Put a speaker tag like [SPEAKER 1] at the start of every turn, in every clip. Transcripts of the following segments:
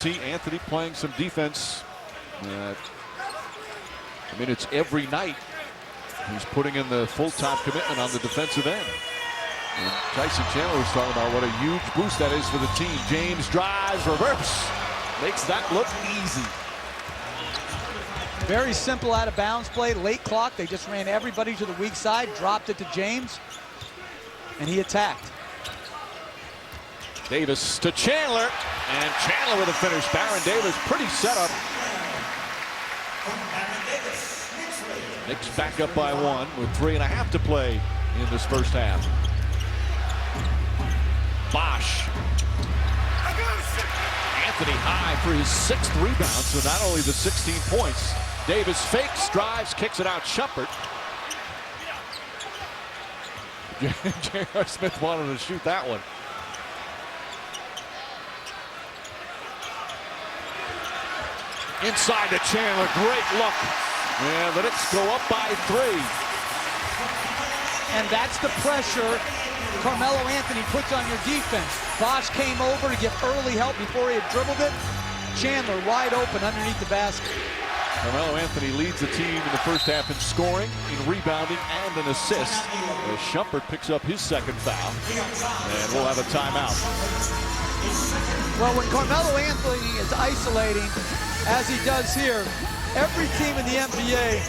[SPEAKER 1] See Anthony playing some defense. I mean, it's every night he's putting in the full-time commitment on the defensive end. And Tyson Chandler was talking about what a huge boost that is for the team. James drives, reverse, makes that look easy.
[SPEAKER 2] Very simple out of bounds play, late clock. They just ran everybody to the weak side, dropped it to James, and he attacked.
[SPEAKER 1] Davis to Chandler, and Chandler with a finish. Baron Davis pretty set up. Knicks back up by 1 with 3.5 to play in this first half. Bosch. Anthony high for his 6th rebound, so not only the 16 points. Davis fakes, drives, kicks it out. Shumpert. J.R. Smith wanted to shoot that one. Inside to Chandler, great look. And the Knicks go up by 3.
[SPEAKER 2] And that's the pressure Carmelo Anthony puts on your defense. Bosch came over to give early help before he had dribbled it. Chandler wide open underneath the basket.
[SPEAKER 1] Carmelo Anthony leads the team in the first half in scoring, in rebounding, and an assist. As Shumpert picks up his 2nd foul. And we'll have a timeout.
[SPEAKER 2] Well, when Carmelo Anthony is isolating, as he does here, every team in the NBA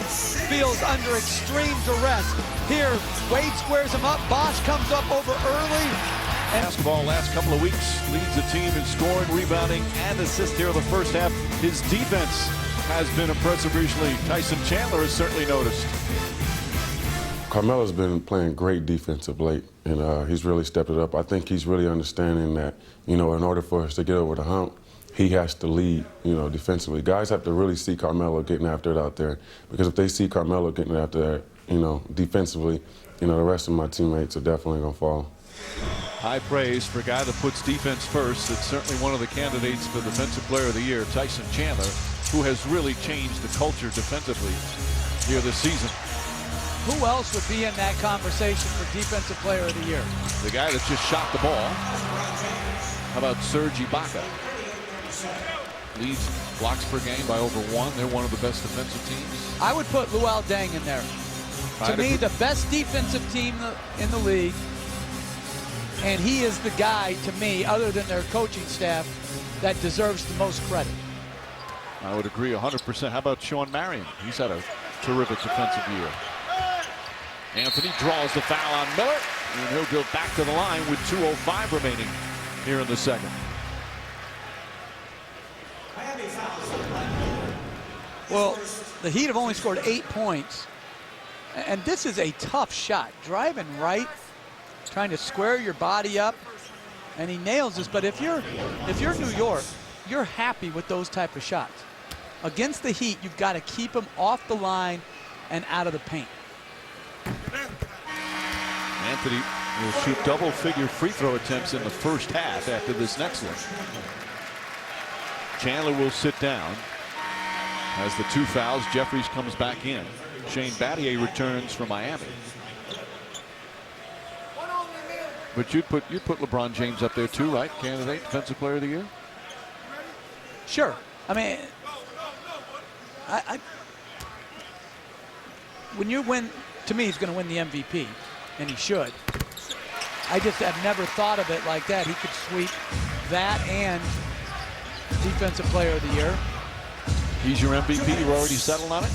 [SPEAKER 2] feels under extreme duress. Here, Wade squares him up. Bosch comes up over early. And
[SPEAKER 1] basketball last couple of weeks leads the team in scoring, rebounding, and assists here in the first half. His defense has been impressive recently. Tyson Chandler has certainly noticed.
[SPEAKER 3] Carmelo's been playing great defense of late, and he's really stepped it up. I think he's really understanding that, you know, in order for us to get over the hump, he has to lead, you know, defensively. Guys have to really see Carmelo getting after it out there, because if they see Carmelo getting after it, you know, defensively, you know, the rest of my teammates are definitely going to follow.
[SPEAKER 1] High praise for a guy that puts defense first. It's certainly one of the candidates for Defensive Player of the Year, Tyson Chandler, who has really changed the culture defensively here this season.
[SPEAKER 2] Who else would be in that conversation for Defensive Player of the Year?
[SPEAKER 1] The guy that just shot the ball. How about Serge Ibaka? Leads blocks per game by over 1. They're one of the best defensive teams.
[SPEAKER 2] I would put Luol Deng in there. To me, the best defensive team in the league. And he is the guy, to me, other than their coaching staff, that deserves the most credit.
[SPEAKER 1] I would agree 100%. How about Sean Marion? He's had a terrific defensive year. Anthony draws the foul on Miller, and he'll go back to the line with 2:05 remaining here in the second.
[SPEAKER 2] Well, the Heat have only scored 8 points, and this is a tough shot. Driving right, trying to square your body up, and he nails this. But if you're New York, you're happy with those type of shots. Against the Heat, you've got to keep them off the line and out of the paint.
[SPEAKER 1] Anthony will shoot double-figure free throw attempts in the first half after this next one. Chandler will sit down. Has the 2 fouls. Jeffries comes back in. Shane Battier returns from Miami. But you'd put LeBron James up there too, right? Candidate, Defensive Player of the Year?
[SPEAKER 2] Sure. I mean, when you win, to me, he's going to win the MVP, and he should. I just have never thought of it like that. He could sweep that and Defensive Player of the Year.
[SPEAKER 1] He's your MVP. You're already settled on it.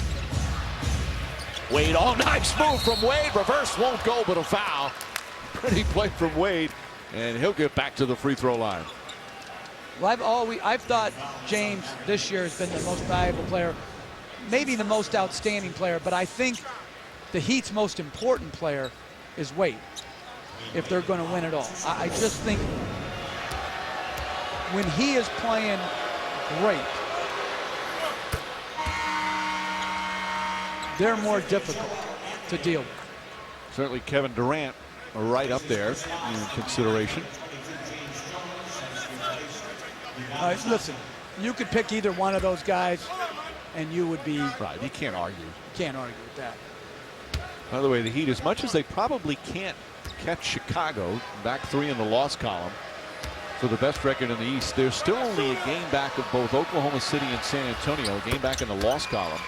[SPEAKER 1] Wade, nice move from Wade. Reverse won't go, but a foul. Pretty play from Wade, and he'll get back to the free throw line.
[SPEAKER 2] Well, I've thought James this year has been the most valuable player, maybe the most outstanding player, but I think the Heat's most important player is Wade, if they're going to win it all. I just think when he is playing great, they're more difficult to deal with.
[SPEAKER 1] Certainly Kevin Durant right up there in consideration.
[SPEAKER 2] Listen, you could pick either one of those guys, and you would be...
[SPEAKER 1] Right, you can't argue.
[SPEAKER 2] Can't argue with that.
[SPEAKER 1] By the way, the Heat, as much as they probably can't catch Chicago, back 3 in the loss column, for the best record in the East. They're still only a game back of both Oklahoma City and San Antonio, a game back in the loss column.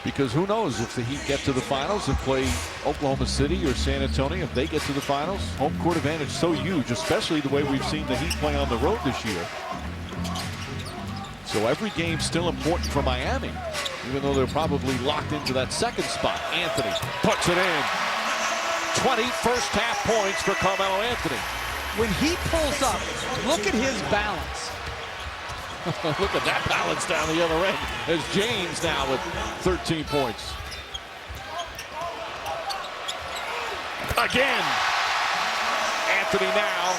[SPEAKER 1] Because who knows if the Heat get to the finals and play Oklahoma City or San Antonio, if they get to the finals. Home court advantage so huge, especially the way we've seen the Heat play on the road this year. So every game's still important for Miami, even though they're probably locked into that second spot. Anthony puts it in. 20 first half points for Carmelo Anthony.
[SPEAKER 2] When he pulls up, look at his balance.
[SPEAKER 1] Look at that balance down the other end as James now with 13 points. Again, Anthony now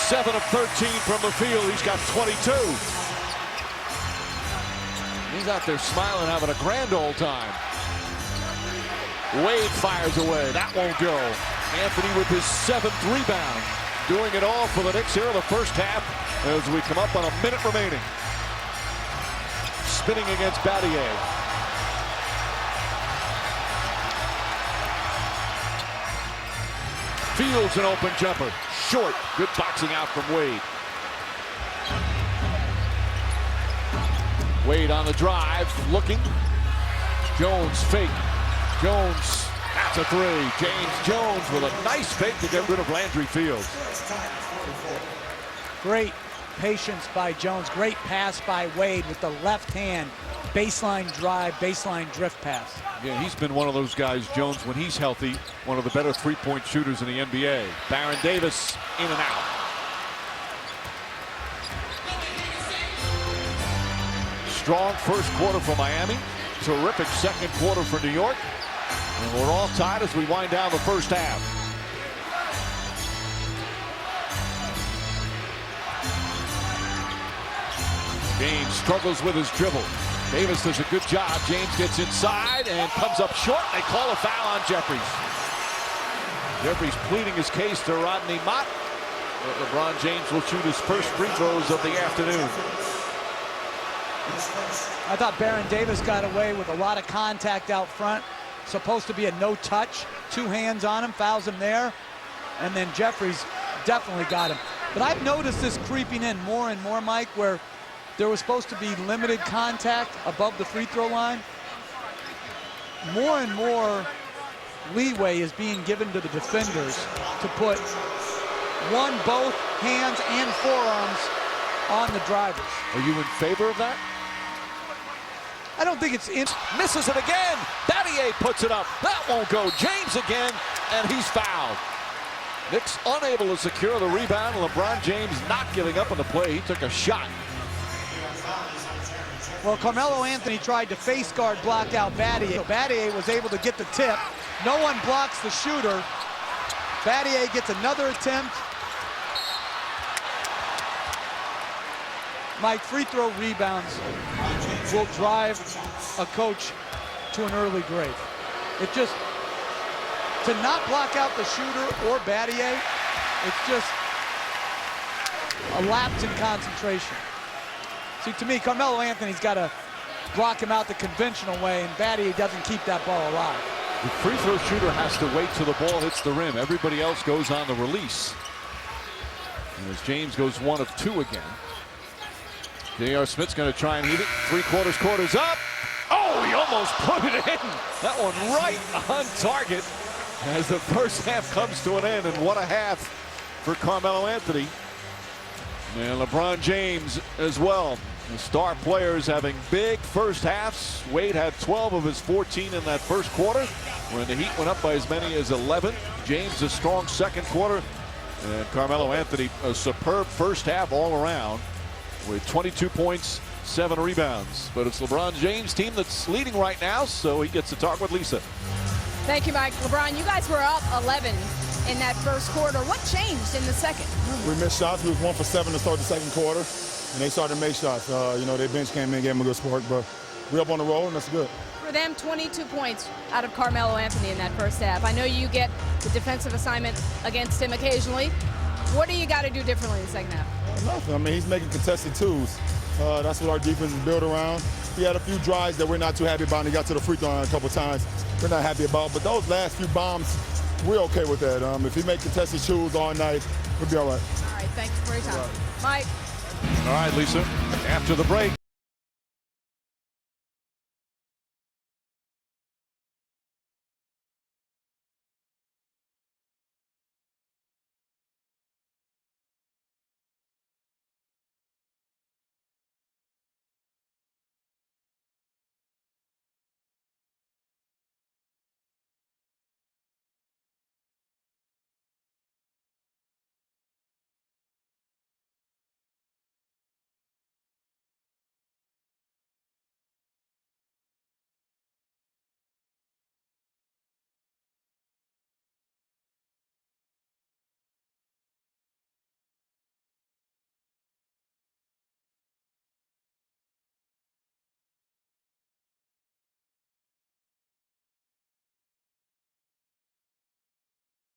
[SPEAKER 1] 7 of 13 from the field. He's got 22. He's out there smiling, having a grand old time. Wade fires away. That won't go. Anthony with his 7th rebound. Doing it all for the Knicks here in the first half as we come up on a minute remaining. Spinning against Battier. Fields an open jumper. Short. Good boxing out from Wade. Wade on the drive. Looking. Jones fake. Jones. That's a three. James Jones with a nice fake to get rid of Landry Fields.
[SPEAKER 2] Great patience by Jones. Great pass by Wade with the left hand. Baseline drive, baseline drift pass.
[SPEAKER 1] Yeah, he's been one of those guys, Jones, when he's healthy, one of the better three-point shooters in the NBA. Baron Davis in and out. Strong first quarter for Miami. Terrific second quarter for New York. And we're all tied as we wind down the first half. James struggles with his dribble. Davis does a good job. James gets inside and comes up short. They call a foul on Jeffries. Jeffries pleading his case to Rodney Mott. LeBron James will shoot his first free throws of the afternoon.
[SPEAKER 2] I thought Baron Davis got away with a lot of contact out front. Supposed to be a no touch. 2 hands on him, fouls him there. And then Jeffries definitely got him. But I've noticed this creeping in more and more, Mike, where there was supposed to be limited contact above the free throw line. More and more leeway is being given to the defenders to put both hands and forearms on the drivers.
[SPEAKER 1] Are you in favor of that?
[SPEAKER 2] I don't think it's in.
[SPEAKER 1] Misses it again. Battier puts it up. That won't go. James again, and he's fouled. Knicks unable to secure the rebound. LeBron James not giving up on the play. He took a shot.
[SPEAKER 2] Well, Carmelo Anthony tried to face guard block out Battier. Battier was able to get the tip. No one blocks the shooter. Battier gets another attempt. Mike, free throw rebounds will drive a coach to an early grave. It just, to not block out the shooter or Battier, it's just a lapse in concentration. See, to me, Carmelo Anthony's got to block him out the conventional way, and Battier doesn't keep that ball alive.
[SPEAKER 1] The free throw shooter has to wait till the ball hits the rim. Everybody else goes on the release. And as James goes 1 of 2 again. J.R. Smith's going to try and heat it. 3/4 up. Oh, he almost put it in. That one right on target as the first half comes to an end. And what a half for Carmelo Anthony. And LeBron James as well. The star players having big first halves. Wade had 12 of his 14 in that first quarter, when the Heat went up by as many as 11. James a strong second quarter. And Carmelo Anthony a superb first half all around, with 22 points, 7 rebounds. But it's LeBron James' team that's leading right now, so he gets to talk with Lisa.
[SPEAKER 4] Thank you, Mike. LeBron, you guys were up 11 in that first quarter. What changed in the second?
[SPEAKER 5] We missed shots. We was 1 for 7 to start the second quarter, and they started to make shots. Their bench came in and gave them a good spark, but we're up on the roll, and that's good.
[SPEAKER 4] For them, 22 points out of Carmelo Anthony in that first half. I know you get the defensive assignment against him occasionally. What do you got to do differently in the second half?
[SPEAKER 5] Nothing. I mean, he's making contested twos. That's what our defense is built around. He had a few drives that we're not too happy about, and he got to the free throw line a couple times. We're not happy about, but those last few bombs, we're okay with that. If he makes contested twos all night, we'll be all right.
[SPEAKER 4] All right. right, thanks for your time. Mike.
[SPEAKER 1] All right, Lisa, after the break.